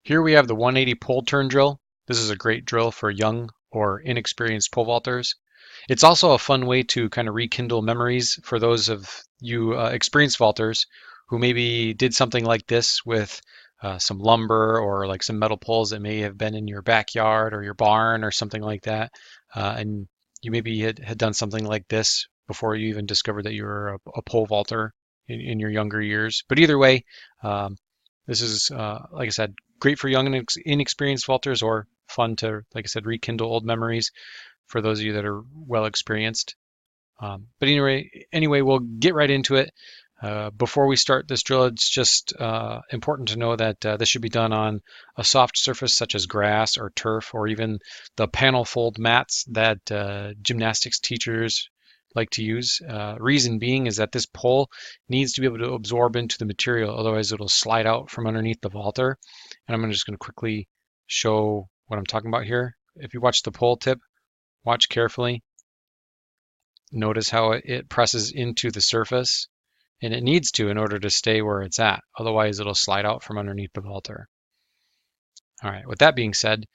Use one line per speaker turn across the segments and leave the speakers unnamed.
Here we have the 180 pole turn drill. This is a great drill for young or inexperienced pole vaulters. It's also a fun way to kind of rekindle memories for those of you experienced vaulters who maybe did something like this with some lumber or like some metal poles that may have been in your backyard or your barn or something like that. And you maybe had done something like this before you even discovered that you were a pole vaulter in your younger years. But either way, um, this is, like I said, great for young and inexperienced vaulters or fun to, like I said, rekindle old memories for those of you that are well experienced. But anyway, we'll get right into it. Before we start this drill, it's just important to know that this should be done on a soft surface such as grass or turf or even the panel fold mats that gymnastics teachers like to use. Reason being is that this pole needs to be able to absorb into the material, otherwise it'll slide out from underneath the vaulter. And I'm just going to quickly show what I'm talking about here. If you watch the pole tip, watch carefully. Notice how it presses into the surface, and it needs to in order to stay where it's at. Otherwise, it'll slide out from underneath the vaulter. All right, with that being said,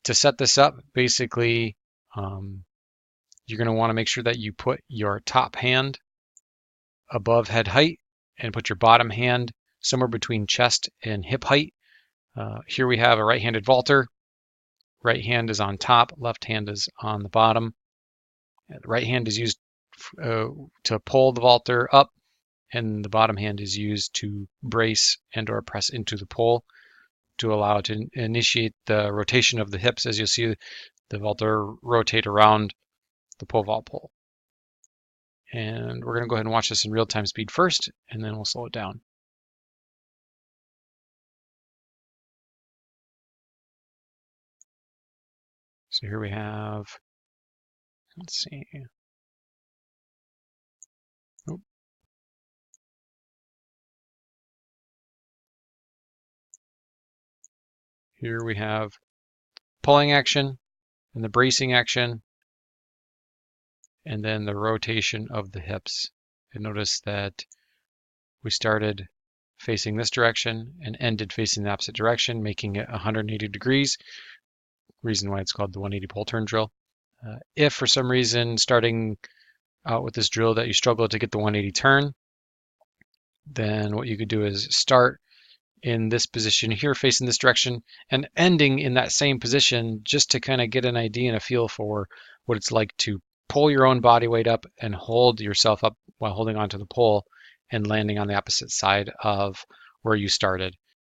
to set this up, basically, you're going to want to make sure that you put your top hand above head height and put your bottom hand somewhere between chest and hip height. Here we have a right-handed vaulter. Right hand is on top, left hand is on the bottom. The right hand is used to pull the vaulter up, and the bottom hand is used to brace and or press into the pole to allow it to initiate the rotation of the hips, as you'll see the vaulter rotate around the pole vault pole. And we're going to go ahead and watch this in real-time speed first, and then we'll slow it down. So here we have, let's see. Oh. Here we have pulling action and the bracing action, and then the rotation of the hips. And notice that we started facing this direction and ended facing the opposite direction, making it 180 degrees. Reason why it's called the 180 pole turn drill. If for some reason starting out with this drill that you struggle to get the 180 turn, then what you could do is start in this position here facing this direction and ending in that same position just to kind of get an idea and a feel for what it's like to pull your own body weight up and hold yourself up while holding onto the pole and landing on the opposite side of where you started.